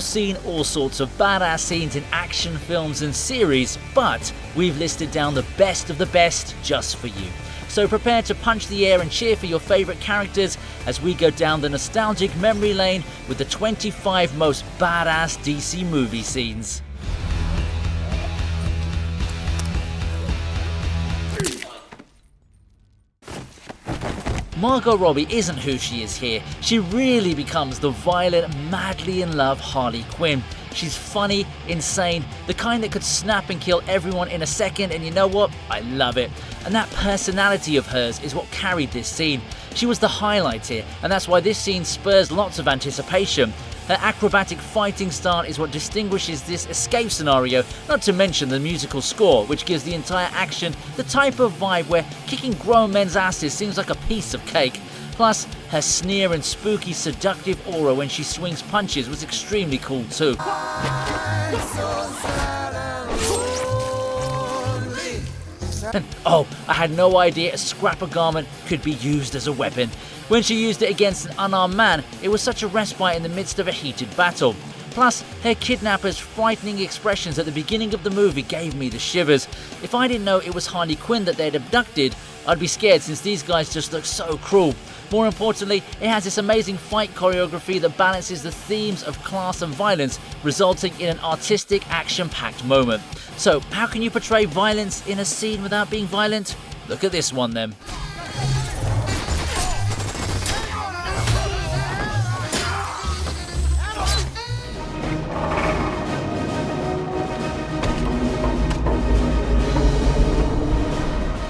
seen all sorts of badass scenes in action films and series, but we've listed down the best of the best just for you. So prepare to punch the air and cheer for your favourite characters as we go down the nostalgic memory lane with the 25 most badass DC movie scenes. Margot Robbie isn't who she is here. She really becomes the violent, madly in love Harley Quinn. She's funny, insane, the kind that could snap and kill everyone in a second, and you know what? I love it. And that personality of hers is what carried this scene. She was the highlight here, and that's why this scene spurs lots of anticipation. Her acrobatic fighting style is what distinguishes this escape scenario, not to mention the musical score, which gives the entire action the type of vibe where kicking grown men's asses seems like a piece of cake. Plus, her sneer and spooky, seductive aura when she swings punches was extremely cool too. And oh, I had no idea a scrap of garment could be used as a weapon. When she used it against an unarmed man, it was such a respite in the midst of a heated battle. Plus, her kidnapper's frightening expressions at the beginning of the movie gave me the shivers. If I didn't know it was Harley Quinn that they'd abducted, I'd be scared since these guys just look so cruel. More importantly, it has this amazing fight choreography that balances the themes of class and violence, resulting in an artistic, action-packed moment. So, how can you portray violence in a scene without being violent? Look at this one then.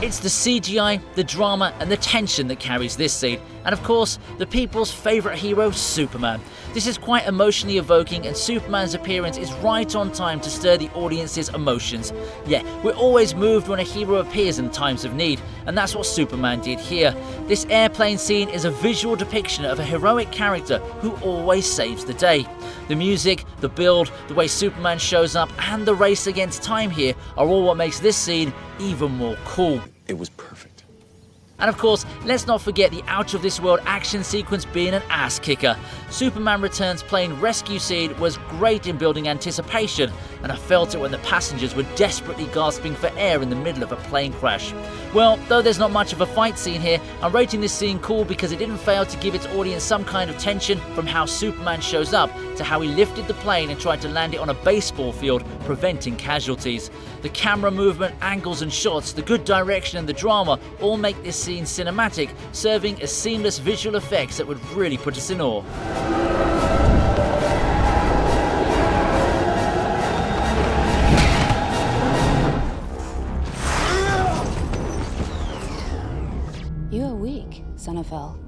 It's the CGI, the drama and the tension that carries this scene, and of course, the people's favourite hero, Superman. This is quite emotionally evoking, and Superman's appearance is right on time to stir the audience's emotions. Yeah, we're always moved when a hero appears in times of need, and that's what Superman did here. This airplane scene is a visual depiction of a heroic character who always saves the day. The music, the build, the way Superman shows up, and the race against time here are all what makes this scene even more cool. It was perfect. And of course, let's not forget the out-of-this-world action sequence being an ass-kicker. Superman Returns plane rescue scene was great in building anticipation, and I felt it when the passengers were desperately gasping for air in the middle of a plane crash. Well, though there's not much of a fight scene here, I'm rating this scene cool because it didn't fail to give its audience some kind of tension from how Superman shows up to how he lifted the plane and tried to land it on a baseball field, preventing casualties. The camera movement, angles and shots, the good direction and the drama all make this scene cinematic, serving as seamless visual effects that would really put us in awe. You are weak, son of hell.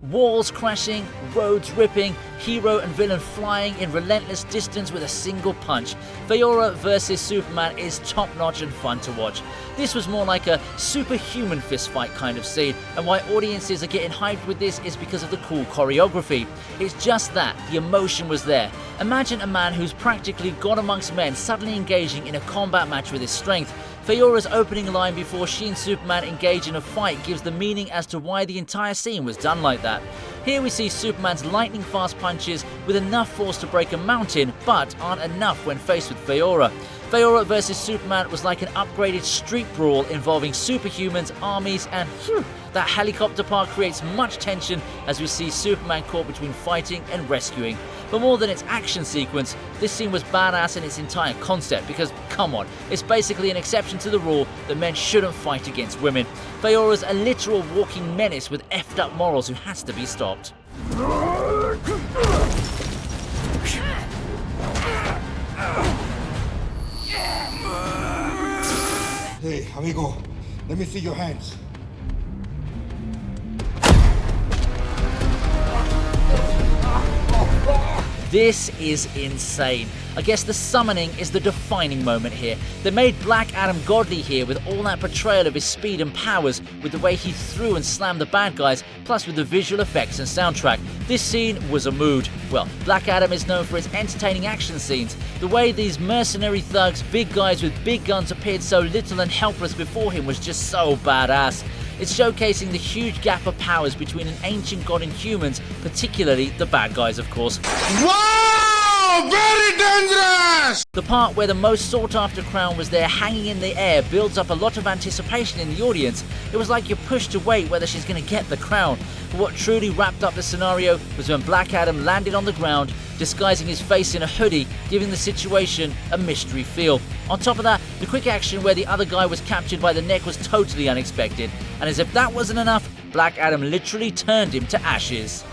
Walls crashing, roads ripping, hero and villain flying in relentless distance with a single punch. Fiora vs Superman is top-notch and fun to watch. This was more like a superhuman fistfight kind of scene, and why audiences are getting hyped with this is because of the cool choreography. It's just that, the emotion was there. Imagine a man who's practically God amongst men suddenly engaging in a combat match with his strength. Fiora's opening line before she and Superman engage in a fight gives the meaning as to why the entire scene was done like that. Here we see Superman's lightning-fast punches with enough force to break a mountain, but aren't enough when faced with Fiora. Fiora vs Superman was like an upgraded street brawl involving superhumans, armies, and that helicopter part creates much tension as we see Superman caught between fighting and rescuing. But more than its action sequence, this scene was badass in its entire concept because, come on, it's basically an exception to the rule that men shouldn't fight against women. Fiora's a literal walking menace with effed up morals who has to be stopped. Hey, amigo, let me see your hands. This is insane. I guess the summoning is the defining moment here. They made Black Adam godly here with all that portrayal of his speed and powers, with the way he threw and slammed the bad guys, plus with the visual effects and soundtrack. This scene was a mood. Well, Black Adam is known for its entertaining action scenes. The way these mercenary thugs, big guys with big guns appeared so little and helpless before him was just so badass. It's showcasing the huge gap of powers between an ancient god and humans, particularly the bad guys, of course. Wow, The part where the most sought-after crown was there hanging in the air builds up a lot of anticipation in the audience. It was like you're pushed to wait whether she's going to get the crown. But what truly wrapped up the scenario was when Black Adam landed on the ground, disguising his face in a hoodie, giving the situation a mystery feel. On top of that, the quick action where the other guy was captured by the neck was totally unexpected. And as if that wasn't enough, Black Adam literally turned him to ashes.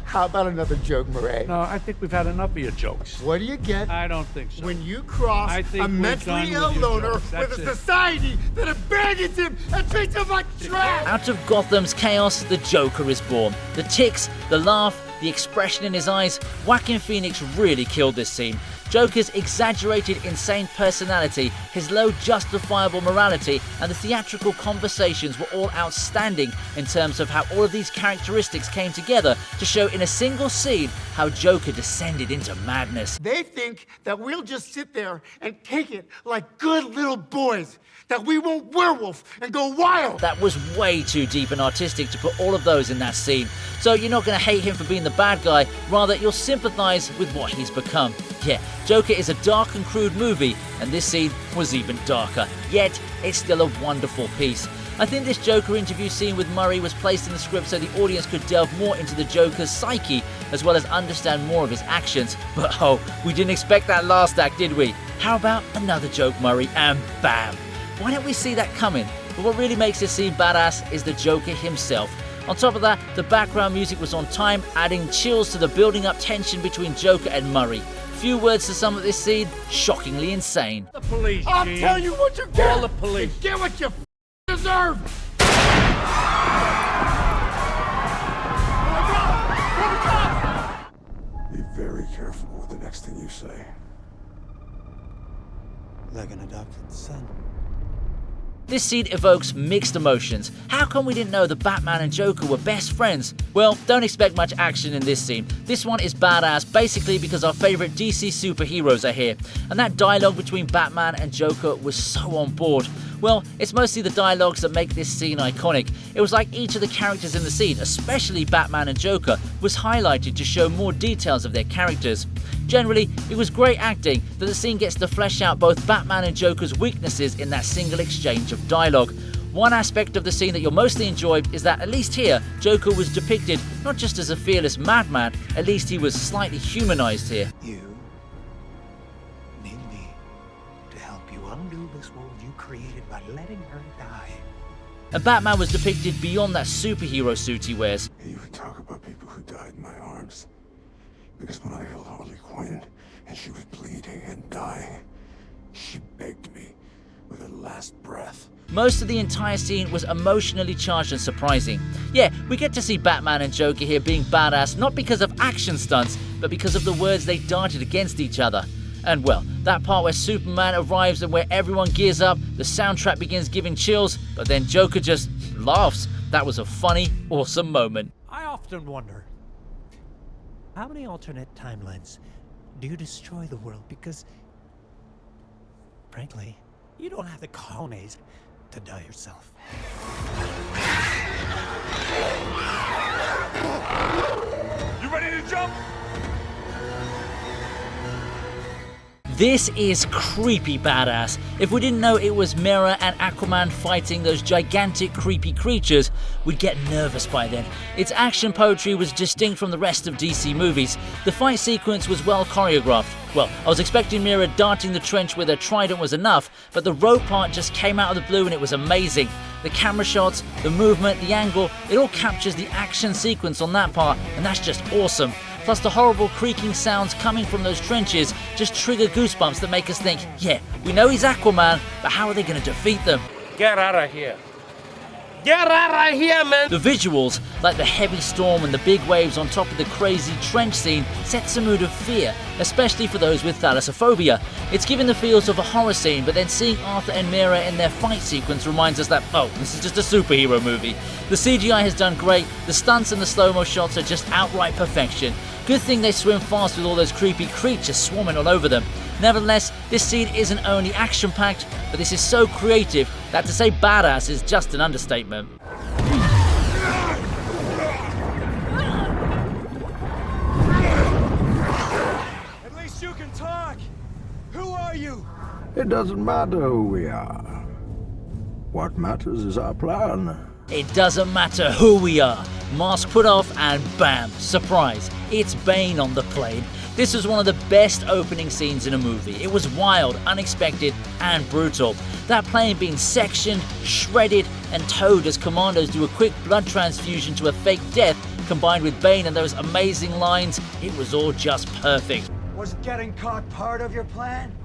How about another joke, Murray? No, I think we've had enough of your jokes. What do you get I don't think so. when you cross I think a we're mentally done ill with your loner jokes. with That's a it. society that abandons him and treats him like trash? Out of Gotham's chaos, the Joker is born. The tics, the laugh, the expression in his eyes, Joaquin Phoenix really killed this scene. Joker's exaggerated, insane personality, his low justifiable morality, and the theatrical conversations were all outstanding in terms of how all of these characteristics came together to show in a single scene how Joker descended into madness. They think that we'll just sit there and take it like good little boys, that we won't werewolf and go wild. That was way too deep and artistic to put all of those in that scene. So you're not going to hate him for being the bad guy, rather you'll sympathize with what he's become. Yeah, Joker is a dark and crude movie, and this scene was even darker. Yet, it's still a wonderful piece. I think this Joker interview scene with Murray was placed in the script so the audience could delve more into the Joker's psyche, as well as understand more of his actions. But oh, we didn't expect that last act, did we? How about another joke, Murray, and bam! Why didn't we see that coming? But what really makes this scene badass is the Joker himself. On top of that, the background music was on time, adding chills to the building up tension between Joker and Murray. Few words to sum up this scene, shockingly insane. The police, I'll Gene. tell you what you get. Call the police. You get what you deserve. Be very careful with the next thing you say. Like an adopted son. This scene evokes mixed emotions. How come we didn't know that Batman and Joker were best friends? Well, don't expect much action in this scene. This one is badass basically because our favourite DC superheroes are here. And that dialogue between Batman and Joker was so on board. Well, it's mostly the dialogues that make this scene iconic. It was like each of the characters in the scene, especially Batman and Joker, was highlighted to show more details of their characters. Generally, it was great acting that the scene gets to flesh out both Batman and Joker's weaknesses in that single exchange of dialogue. One aspect of the scene that you'll mostly enjoy is that, at least here, Joker was depicted not just as a fearless madman, at least he was slightly humanized here. You need me to help you undo this world you created by letting her die. And Batman was depicted beyond that superhero suit he wears. He would talk about people who died in my arms. Because when I held Harley Quinn and she was bleeding and dying, she begged me with her last breath. Most of the entire scene was emotionally charged and surprising. Yeah, we get to see Batman and Joker here being badass not because of action stunts, but because of the words they darted against each other. And well, that part where Superman arrives and where everyone gears up, the soundtrack begins giving chills, but then Joker just laughs. That was a funny, awesome moment. I often wonder, How many alternate timelines do you destroy the world? Because, frankly, you don't have the cojones to die yourself. you ready to jump? This is creepy badass. If we didn't know it was Mera and Aquaman fighting those gigantic creepy creatures, we'd get nervous by then. Its action poetry was distinct from the rest of DC movies. The fight sequence was well choreographed. Well, I was expecting Mera darting the trench with her trident was enough, but the rope part just came out of the blue and it was amazing. The camera shots, the movement, the angle, it all captures the action sequence on that part, and that's just awesome. Plus the horrible creaking sounds coming from those trenches just trigger goosebumps that make us think, yeah, we know he's Aquaman, but how are they going to defeat them? Get out of here. Get out of here, man! The visuals, like the heavy storm and the big waves on top of the crazy trench scene, sets a mood of fear, especially for those with thalassophobia. It's given the feels of a horror scene, but then seeing Arthur and Mera in their fight sequence reminds us that, oh, this is just a superhero movie. The CGI has done great, the stunts and the slow-mo shots are just outright perfection. Good thing they swim fast with all those creepy creatures swarming all over them. Nevertheless, this scene isn't only action-packed, but this is so creative that to say badass is just an understatement. At least you can talk! Who are you? It doesn't matter who we are. What matters is our plan. It doesn't matter who we are. Mask put off and bam, surprise, it's Bane on the plane. This was one of the best opening scenes in a movie. It was wild, unexpected, and brutal. That plane being sectioned, shredded, and towed as commandos do a quick blood transfusion to a fake death, combined with Bane and those amazing lines, it was all just perfect. Was getting caught part of your plan?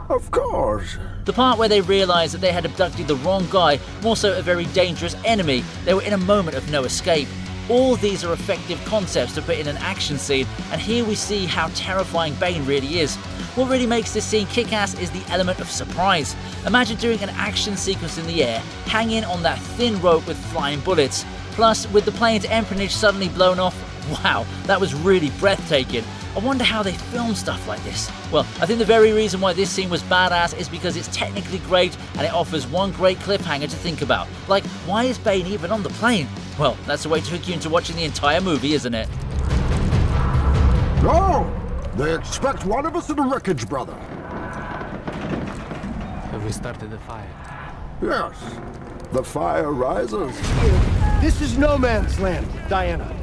Of course. The part where they realised that they had abducted the wrong guy, more so a very dangerous enemy, they were in a moment of no escape. All these are effective concepts to put in an action scene, and here we see how terrifying Bane really is. What really makes this scene kick-ass is the element of surprise. Imagine doing an action sequence in the air, hanging on that thin rope with flying bullets. Plus, with the plane's empennage suddenly blown off, wow, that was really breathtaking. I wonder how they film stuff like this. Well, I think the very reason why this scene was badass is because it's technically great and it offers one great cliffhanger to think about. Like, why is Bane even on the plane? Well, that's a way to hook you into watching the entire movie, isn't it? No! They expect one of us in the wreckage, brother. Have we started the fire? Yes. The fire rises. This is no man's land, Diana.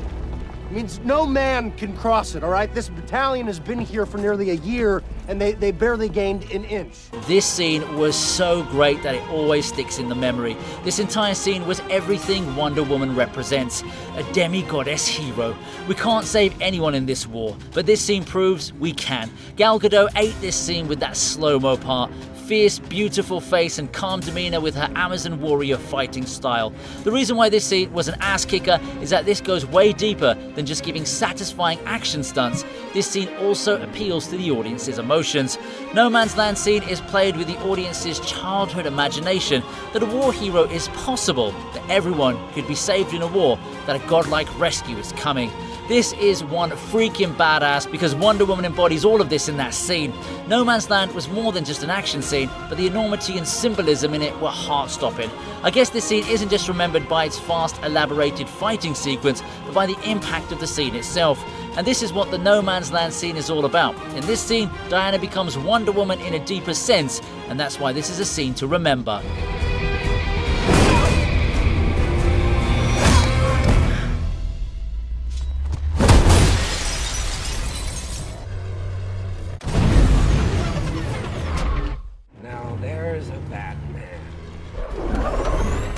It means no man can cross it, all right? This battalion has been here for nearly a year, and they barely gained an inch. This scene was so great that it always sticks in the memory. This entire scene was everything Wonder Woman represents. A demi-goddess hero. We can't save anyone in this war, but this scene proves we can. Gal Gadot ate this scene with that slow-mo part. Fierce, beautiful face and calm demeanor with her Amazon warrior fighting style. The reason why this scene was an ass kicker is that this goes way deeper than just giving satisfying action stunts. This scene also appeals to the audience's emotions. No Man's Land scene is played with the audience's childhood imagination that a war hero is possible, that everyone could be saved in a war, that a godlike rescue is coming. This is one freaking badass because Wonder Woman embodies all of this in that scene. No Man's Land was more than just an action scene, but the enormity and symbolism in it were heart-stopping. I guess this scene isn't just remembered by its fast, elaborated fighting sequence, but by the impact of the scene itself. And this is what the No Man's Land scene is all about. In this scene, Diana becomes Wonder Woman in a deeper sense, and that's why this is a scene to remember.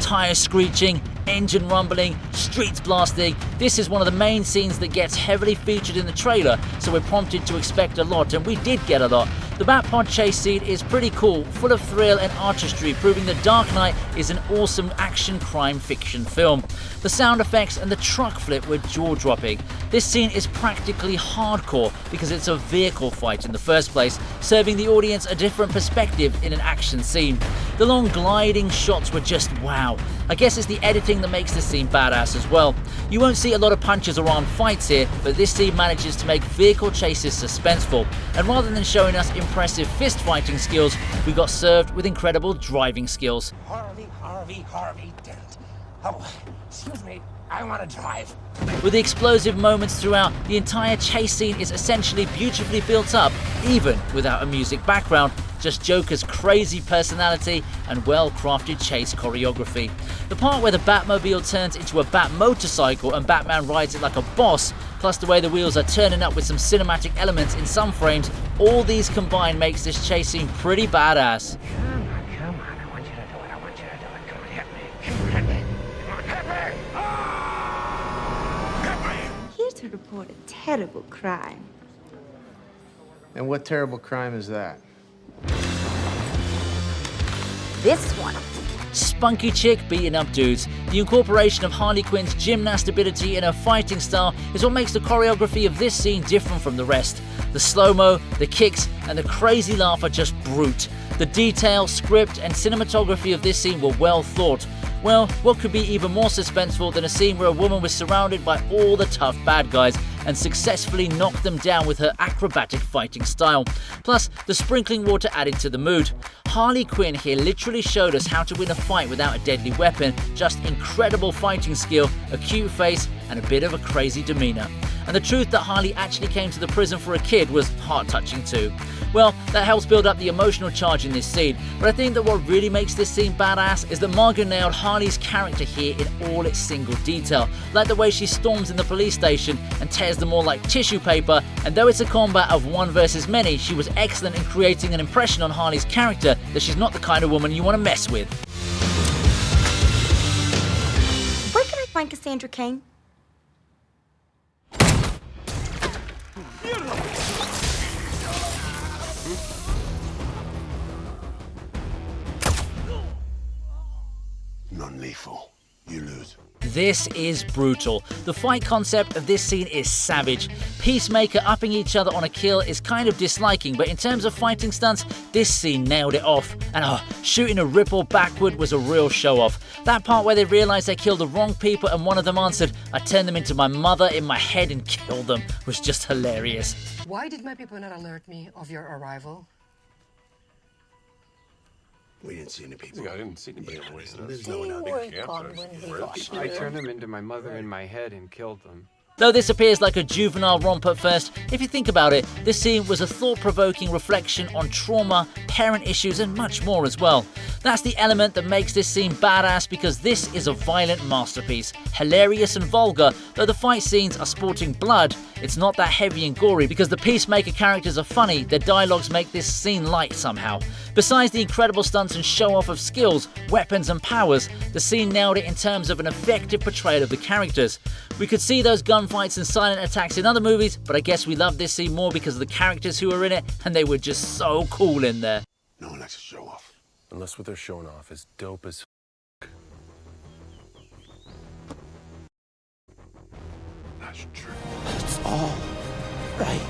Tires screeching, engine rumbling, streets blasting. This is one of the main scenes that gets heavily featured in the trailer, so we're prompted to expect a lot, and we did get a lot. The Batpod chase scene is pretty cool, full of thrill and artistry, proving that Dark Knight is an awesome action crime fiction film. The sound effects and the truck flip were jaw-dropping. This scene is practically hardcore because it's a vehicle fight in the first place, serving the audience a different perspective in an action scene. The long gliding shots were just wow. I guess it's the editing that makes this scene badass as well. You won't see a lot of punches or armed fights here, but this scene manages to make vehicle chases suspenseful. And rather than showing us impressive fist fighting skills, we got served with incredible driving skills. Harvey Dent. Oh, excuse me, I want to drive. With the explosive moments throughout, the entire chase scene is essentially beautifully built up, even without a music background, just Joker's crazy personality and well-crafted chase choreography. The part where the Batmobile turns into a Bat motorcycle and Batman rides it like a boss, plus the way the wheels are turning up with some cinematic elements in some frames, all these combined makes this chase scene pretty badass. Come on, I want you to do it, Come on, hit me. Hit me. Come on, hit me. Here to report a terrible crime. And what terrible crime is that? This one. Spunky chick beating up dudes. The incorporation of Harley Quinn's gymnast ability in her fighting style is what makes the choreography of this scene different from the rest. The slow-mo, the kicks, and the crazy laugh are just brute. The detail, script, and cinematography of this scene were well thought. Well, what could be even more suspenseful than a scene where a woman was surrounded by all the tough bad guys and successfully knocked them down with her acrobatic fighting style. Plus, the sprinkling water added to the mood. Harley Quinn here literally showed us how to win a fight without a deadly weapon, just incredible fighting skill, a cute face, and a bit of a crazy demeanor. And the truth that Harley actually came to the prison for a kid was heart-touching too. Well, that helps build up the emotional charge in this scene, but I think that what really makes this scene badass is that Margot nailed Harley's character here in all its single detail, like the way she storms in the police station and tears them all like tissue paper, and though it's a combat of one versus many, she was excellent in creating an impression on Harley's character that she's not the kind of woman you want to mess with. Where can I find Cassandra Cain? Non-lethal. You lose. This is brutal. The fight concept of this scene is savage. Peacemaker upping each other on a kill is kind of disliking, but in terms of fighting stunts, this scene nailed it off. And shooting a ripple backward was a real show-off. That part where they realised they killed the wrong people and one of them answered, "I turned them into my mother in my head and killed them," was just hilarious. Why did my people not alert me of your arrival? We didn't see any people. I didn't see anybody on the There's no one out there. I turned them into my mother in my head and killed them. Though this appears like a juvenile romp at first, if you think about it, this scene was a thought-provoking reflection on trauma, parent issues, and much more as well. That's the element that makes this scene badass, because this is a violent masterpiece. Hilarious and vulgar, though the fight scenes are sporting blood, it's not that heavy and gory. Because the Peacemaker characters are funny, their dialogues make this scene light somehow. Besides the incredible stunts and show-off of skills, weapons and powers, the scene nailed it in terms of an effective portrayal of the characters. We could see those gunfights and silent attacks in other movies, but I guess we love this scene more because of the characters who were in it, and they were just so cool in there. No one likes to show off. Unless what they're showing off is dope as That's true. It's all right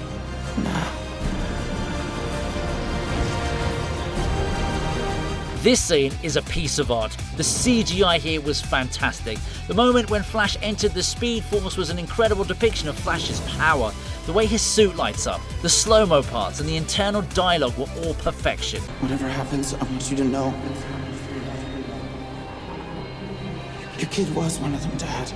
now. This scene is a piece of art. The CGI here was fantastic. The moment when Flash entered the Speed Force was an incredible depiction of Flash's power. The way his suit lights up, the slow-mo parts, and the internal dialogue were all perfection. Whatever happens, I want you to know. Your kid was one of them, Dad.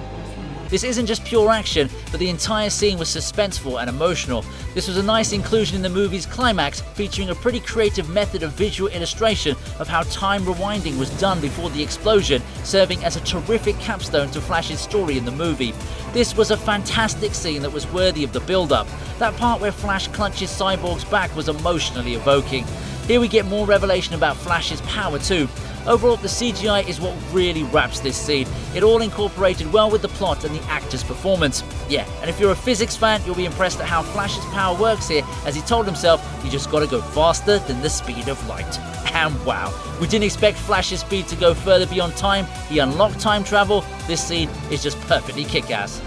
This isn't just pure action, but the entire scene was suspenseful and emotional. This was a nice inclusion in the movie's climax, featuring a pretty creative method of visual illustration of how time rewinding was done before the explosion, serving as a terrific capstone to Flash's story in the movie. This was a fantastic scene that was worthy of the build-up. That part where Flash clutches Cyborg's back was emotionally evoking. Here we get more revelation about Flash's power too. Overall, the CGI is what really wraps this scene. It all incorporated well with the plot and the actor's performance. Yeah, and if you're a physics fan, you'll be impressed at how Flash's power works here, as he told himself, you just gotta go faster than the speed of light. And wow, we didn't expect Flash's speed to go further beyond time. He unlocked time travel. This scene is just perfectly kick-ass.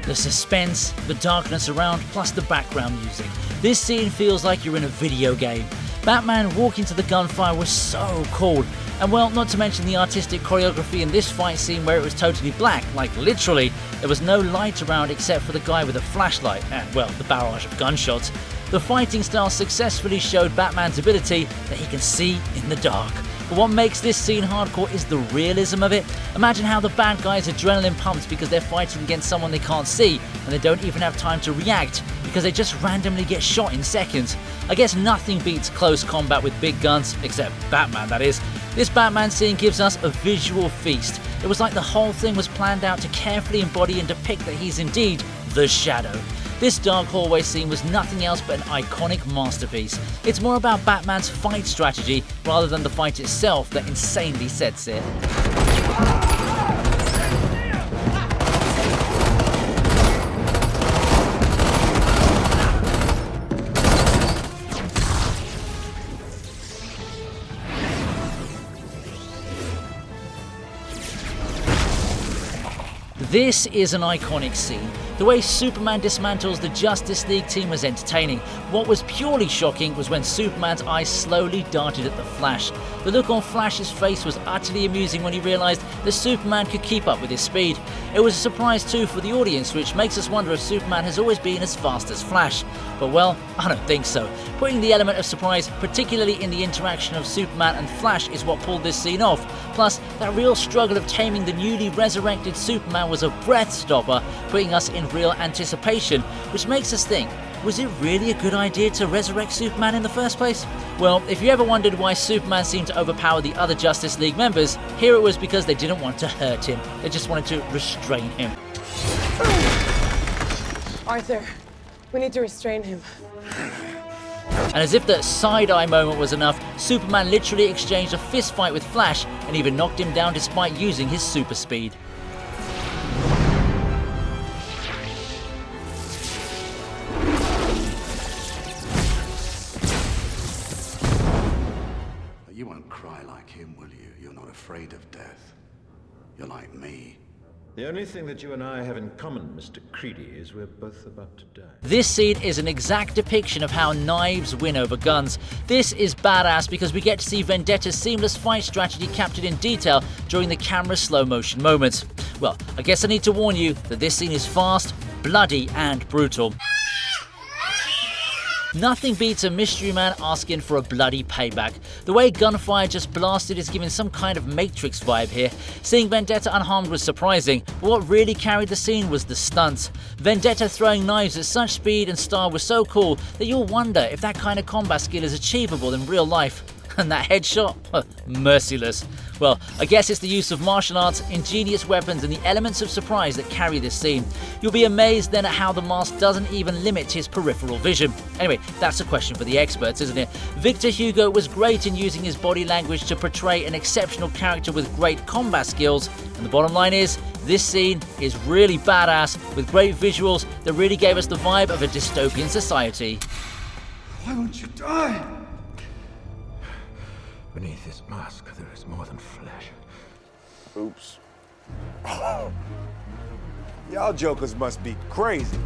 The suspense, the darkness around, plus the background music. This scene feels like you're in a video game. Batman walking to the gunfire was so cool. And well, not to mention the artistic choreography in this fight scene where it was totally black, like literally, there was no light around except for the guy with a flashlight and, well, the barrage of gunshots. The fighting style successfully showed Batman's ability that he can see in the dark. But what makes this scene hardcore is the realism of it. Imagine how the bad guys are adrenaline pumped because they're fighting against someone they can't see, and they don't even have time to react because they just randomly get shot in seconds. I guess nothing beats close combat with big guns, except Batman, that is. This Batman scene gives us a visual feast. It was like the whole thing was planned out to carefully embody and depict that he's indeed the Shadow. This dark hallway scene was nothing else but an iconic masterpiece. It's more about Batman's fight strategy rather than the fight itself that insanely sets it. This is an iconic scene. The way Superman dismantles the Justice League team was entertaining. What was purely shocking was when Superman's eyes slowly darted at the Flash. The look on Flash's face was utterly amusing when he realised that Superman could keep up with his speed. It was a surprise too for the audience, which makes us wonder if Superman has always been as fast as Flash. But well, I don't think so. Putting the element of surprise, particularly in the interaction of Superman and Flash, is what pulled this scene off. Plus, that real struggle of taming the newly resurrected Superman was a breath stopper, putting us in real anticipation, which makes us think, was it really a good idea to resurrect Superman in the first place? Well, if you ever wondered why Superman seemed to overpower the other Justice League members, here it was because they didn't want to hurt him. They just wanted to restrain him. Arthur, we need to restrain him. And as if that side-eye moment was enough, Superman literally exchanged a fist fight with Flash and even knocked him down despite using his super speed. You won't cry like him, will you? You're not afraid of death. You're like me. The only thing that you and I have in common, Mr. Creedy, is we're both about to die. This scene is an exact depiction of how knives win over guns. This is badass because we get to see Vendetta's seamless fight strategy captured in detail during the camera's slow motion moments. Well, I guess I need to warn you that this scene is fast, bloody, and brutal. Nothing beats a mystery man asking for a bloody payback. The way gunfire just blasted is giving some kind of Matrix vibe here. Seeing Vendetta unharmed was surprising, but what really carried the scene was the stunts. Vendetta throwing knives at such speed and style was so cool that you'll wonder if that kind of combat skill is achievable in real life. And that headshot? Merciless. Well, I guess it's the use of martial arts, ingenious weapons, and the elements of surprise that carry this scene. You'll be amazed then at how the mask doesn't even limit his peripheral vision. Anyway, that's a question for the experts, isn't it? Victor Hugo was great in using his body language to portray an exceptional character with great combat skills, and the bottom line is, this scene is really badass with great visuals that really gave us the vibe of a dystopian society. Why won't you die? Beneath this mask, there is more than flesh. Oops. Y'all jokers must be crazy.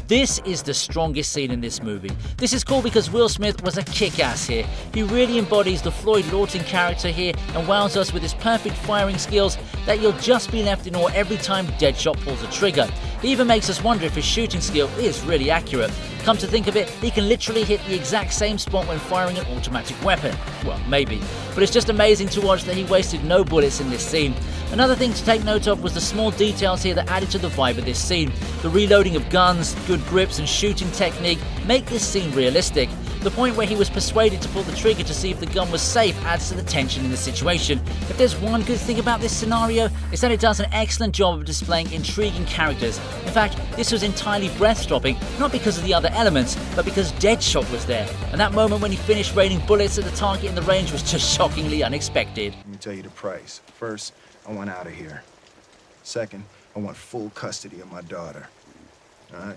This is the strongest scene in this movie. This is cool because Will Smith was a kick-ass here. He really embodies the Floyd Lawton character here and wows us with his perfect firing skills that you'll just be left in awe every time Deadshot pulls a trigger. He even makes us wonder if his shooting skill is really accurate. Come to think of it, he can literally hit the exact same spot when firing an automatic weapon. Well, maybe. But it's just amazing to watch that he wasted no bullets in this scene. Another thing to take note of was the small details here that added to the vibe of this scene. The reloading of guns, good grips and shooting technique make this scene realistic. The point where he was persuaded to pull the trigger to see if the gun was safe adds to the tension in the situation. If there's one good thing about this scenario, it's that it does an excellent job of displaying intriguing characters. In fact, this was entirely breath-stopping, not because of the other elements, but because Deadshot was there. And that moment when he finished raining bullets at the target in the range was just shockingly unexpected. Let me tell you the price. First, I want out of here. Second, I want full custody of my daughter. All right?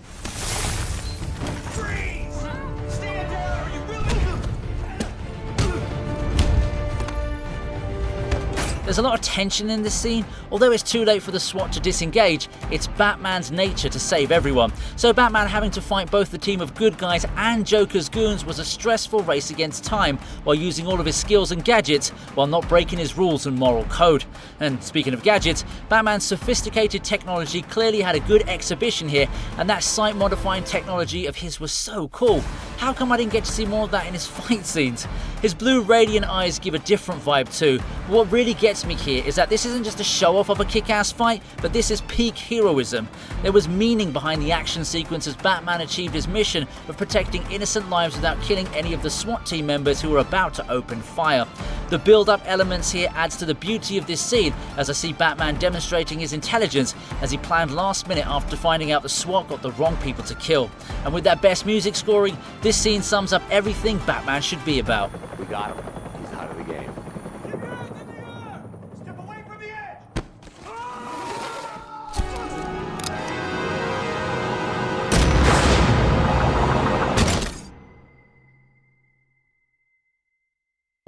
Freeze! Stand down! You really... There's a lot of tension in this scene. Although it's too late for the SWAT to disengage, it's Batman's nature to save everyone. So Batman having to fight both the team of good guys and Joker's goons was a stressful race against time while using all of his skills and gadgets while not breaking his rules and moral code. And speaking of gadgets, Batman's sophisticated technology clearly had a good exhibition here, and that sight-modifying technology of his was so cool. How come I didn't get to see more of that in his fight scenes? His blue radiant eyes give a different vibe too. But what really gets me here is that this isn't just a show-off of a kick-ass fight, but this is peak heroism. There was meaning behind the action sequence as Batman achieved his mission of protecting innocent lives without killing any of the SWAT team members who were about to open fire. The build-up elements here adds to the beauty of this scene as I see Batman demonstrating his intelligence as he planned last minute after finding out the SWAT got the wrong people to kill. And with that best music scoring, this scene sums up everything Batman should be about. We got him. He's out of the game.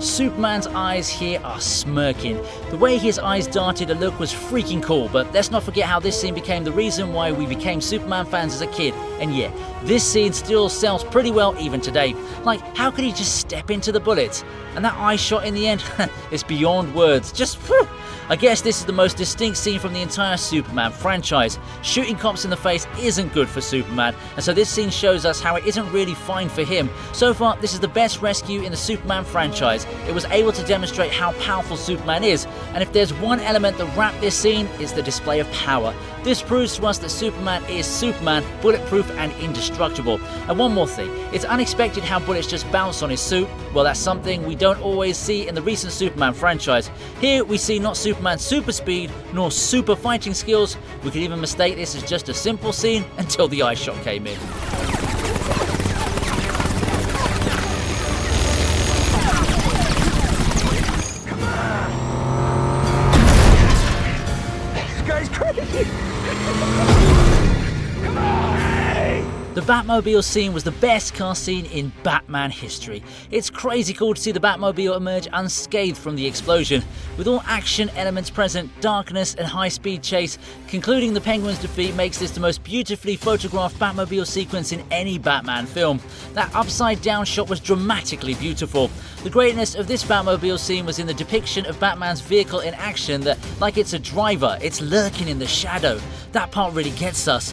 Superman's eyes here are smirking. The way his eyes darted, the look was freaking cool, but let's not forget how this scene became the reason why we became Superman fans as a kid. And yeah, this scene still sells pretty well even today. Like, how could he just step into the bullets? And that eye shot in the end, it's beyond words. Just whew. I guess this is the most distinct scene from the entire Superman franchise. Shooting cops in the face isn't good for Superman, and so this scene shows us how it isn't really fine for him. So far, this is the best rescue in the Superman franchise. It was able to demonstrate how powerful Superman is, and if there's one element that wrapped this scene, it's the display of power. This proves to us that Superman is Superman, bulletproof and indestructible. And one more thing, it's unexpected how bullets just bounce on his suit. Well, that's something we don't always see in the recent Superman franchise. Here we see not Superman's super speed, nor super fighting skills. We could even mistake this as just a simple scene until the eye shot came in. The Batmobile scene was the best car scene in Batman history. It's crazy cool to see the Batmobile emerge unscathed from the explosion. With all action elements present, darkness and high-speed chase, concluding the Penguin's defeat makes this the most beautifully photographed Batmobile sequence in any Batman film. That upside-down shot was dramatically beautiful. The greatness of this Batmobile scene was in the depiction of Batman's vehicle in action that, like it's a driver, it's lurking in the shadow. That part really gets us.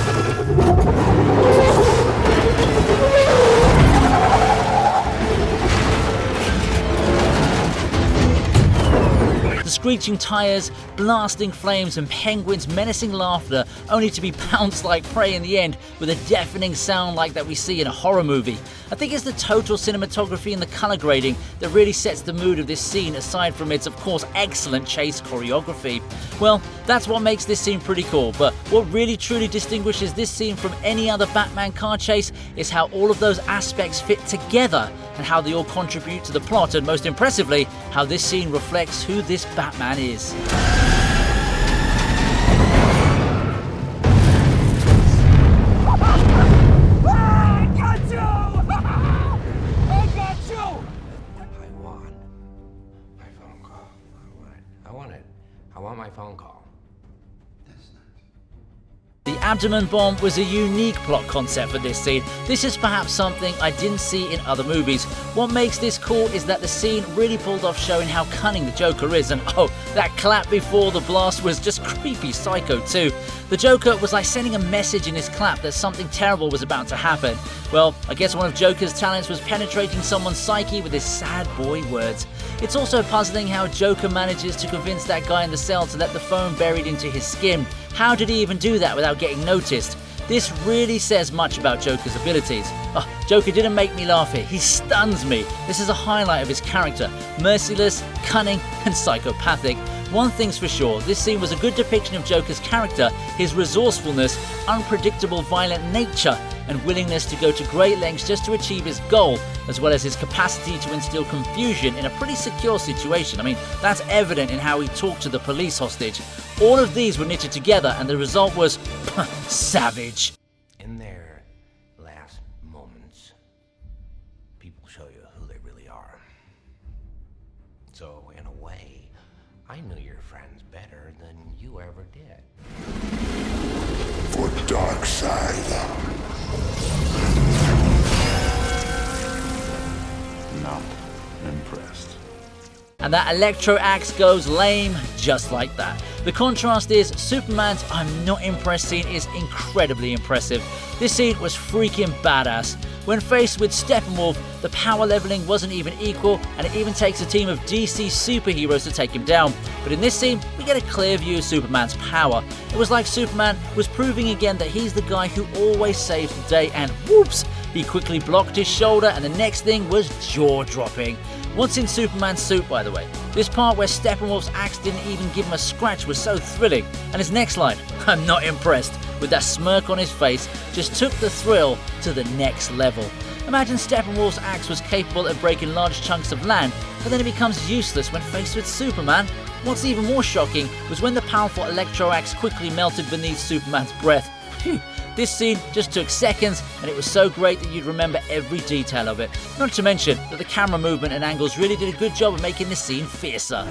The screeching tires, blasting flames and Penguin's menacing laughter, only to be pounced like prey in the end with a deafening sound like that we see in a horror movie. I think it's the total cinematography and the color grading that really sets the mood of this scene, aside from its, of course, excellent chase choreography. Well, that's what makes this scene pretty cool, but what really truly distinguishes this scene from any other Batman car chase is how all of those aspects fit together and how they all contribute to the plot, and most impressively, how this scene reflects who this Batman is. I want my phone call. The abdomen bomb was a unique plot concept for this scene. This is perhaps something I didn't see in other movies. What makes this cool is that the scene really pulled off showing how cunning the Joker is, and oh, that clap before the blast was just creepy psycho too. The Joker was like sending a message in his clap that something terrible was about to happen. Well, I guess one of Joker's talents was penetrating someone's psyche with his sad boy words. It's also puzzling how Joker manages to convince that guy in the cell to let the phone buried into his skin. How did he even do that without getting noticed? This really says much about Joker's abilities. Oh, Joker didn't make me laugh here, he stuns me. This is a highlight of his character, merciless, cunning and psychopathic. One thing's for sure, this scene was a good depiction of Joker's character, his resourcefulness, unpredictable violent nature, and willingness to go to great lengths just to achieve his goal, as well as his capacity to instill confusion in a pretty secure situation. I mean, that's evident in how he talked to the police hostage. All of these were knitted together and the result was savage. In their last moments, people show you who they really are. So, in a way, I knew your friends better than you ever did. For Darkseid. Not impressed. And that electro axe goes lame just like that. The contrast is Superman's I'm not impressed scene is incredibly impressive. This scene was freaking badass. When faced with Steppenwolf, the power leveling wasn't even equal, and it even takes a team of DC superheroes to take him down. But in this scene, we get a clear view of Superman's power. It was like Superman was proving again that he's the guy who always saves the day, and whoops, he quickly blocked his shoulder, and the next thing was jaw-dropping. What's in Superman's suit, by the way? This part where Steppenwolf's axe didn't even give him a scratch was so thrilling, and his next line, I'm not impressed, with that smirk on his face, just took the thrill to the next level. Imagine Steppenwolf's axe was capable of breaking large chunks of land, but then it becomes useless when faced with Superman. What's even more shocking was when the powerful electro axe quickly melted beneath Superman's breath. Phew, This scene just took seconds, and it was so great that you'd remember every detail of it. Not to mention that the camera movement and angles really did a good job of making this scene fiercer.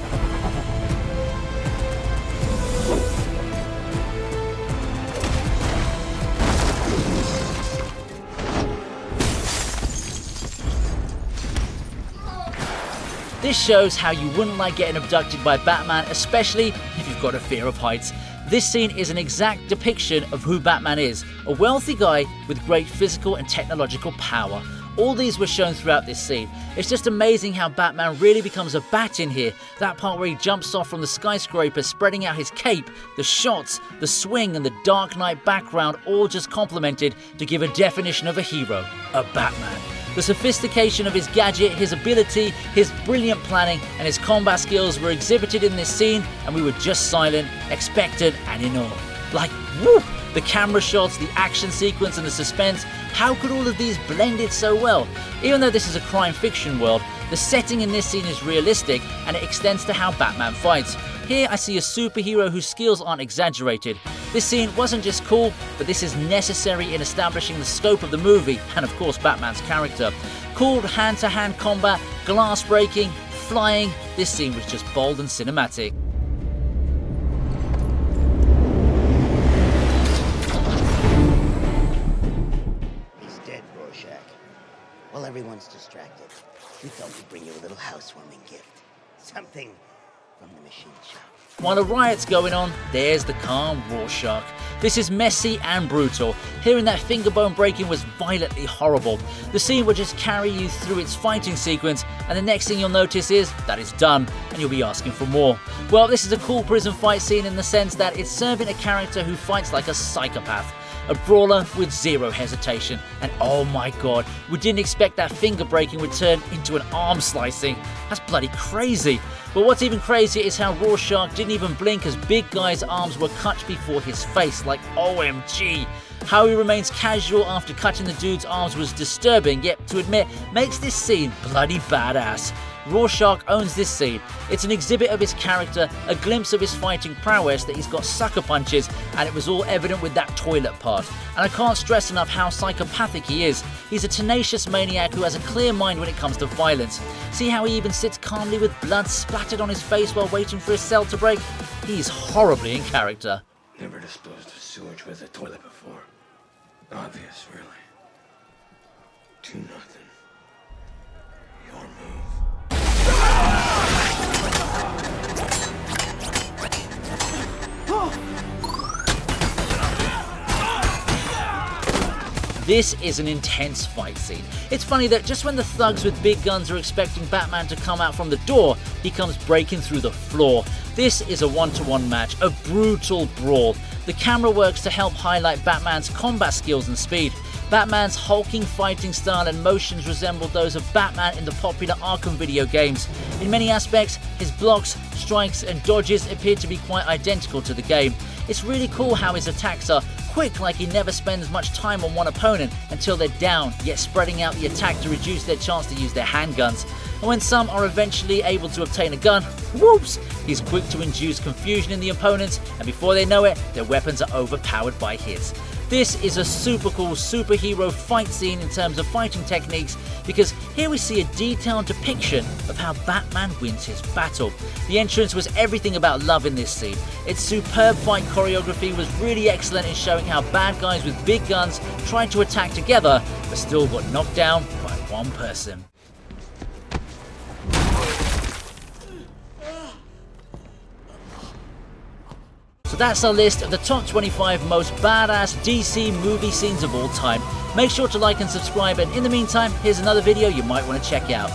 This shows how you wouldn't like getting abducted by Batman, especially if you've got a fear of heights. This scene is an exact depiction of who Batman is, a wealthy guy with great physical and technological power. All these were shown throughout this scene. It's just amazing how Batman really becomes a bat in here. That part where he jumps off from the skyscraper, spreading out his cape, the shots, the swing, and the Dark Knight background all just complemented to give a definition of a hero, a Batman. The sophistication of his gadget, his ability, his brilliant planning, and his combat skills were exhibited in this scene, and we were just silent, expectant, and in awe. Like, woo! The camera shots, the action sequence, and the suspense, how could all of these blended so well? Even though this is a crime fiction world, the setting in this scene is realistic, and it extends to how Batman fights. Here I see a superhero whose skills aren't exaggerated. This scene wasn't just cool, but this is necessary in establishing the scope of the movie, and of course Batman's character. Cool hand-to-hand combat, glass breaking, flying, this scene was just bold and cinematic. He's dead, Rorschach. While everyone's distracted, we thought we'd bring you a little housewarming gift. Something from the machine shop. While a riot's going on, there's the calm Rorschach. This is messy and brutal. Hearing that finger bone breaking was violently horrible. The scene will just carry you through its fighting sequence, and the next thing you'll notice is that it's done, and you'll be asking for more. Well, this is a cool prison fight scene in the sense that it's serving a character who fights like a psychopath. A brawler with zero hesitation, and oh my god, we didn't expect that finger breaking would turn into an arm slicing. That's bloody crazy. But what's even crazier is how Rorschach didn't even blink as big guy's arms were cut before his face, like OMG. How he remains casual after cutting the dude's arms was disturbing, yet to admit, makes this scene bloody badass. Rorschach owns this scene. It's an exhibit of his character, a glimpse of his fighting prowess that he's got sucker punches, and it was all evident with that toilet part. And I can't stress enough how psychopathic he is. He's a tenacious maniac who has a clear mind when it comes to violence. See how he even sits calmly with blood splattered on his face while waiting for his cell to break? He's horribly in character. Never disposed of sewage with a toilet before. Obvious, really. 2-0. Your move. This is an intense fight scene. It's funny that just when the thugs with big guns are expecting Batman to come out from the door, he comes breaking through the floor. This is a one-to-one match, a brutal brawl. The camera works to help highlight Batman's combat skills and speed. Batman's hulking fighting style and motions resemble those of Batman in the popular Arkham video games. In many aspects, his blocks, strikes and dodges appear to be quite identical to the game. It's really cool how his attacks are quick, like he never spends much time on one opponent until they're down, yet spreading out the attack to reduce their chance to use their handguns. And when some are eventually able to obtain a gun, whoops, he's quick to induce confusion in the opponents, and before they know it, their weapons are overpowered by his. This is a super cool superhero fight scene in terms of fighting techniques, because here we see a detailed depiction of how Batman wins his battle. The entrance was everything about love in this scene. Its superb fight choreography was really excellent in showing how bad guys with big guns tried to attack together, but still got knocked down by one person. So that's our list of the top 25 most badass DC movie scenes of all time. Make sure to like and subscribe, and in the meantime, here's another video you might want to check out.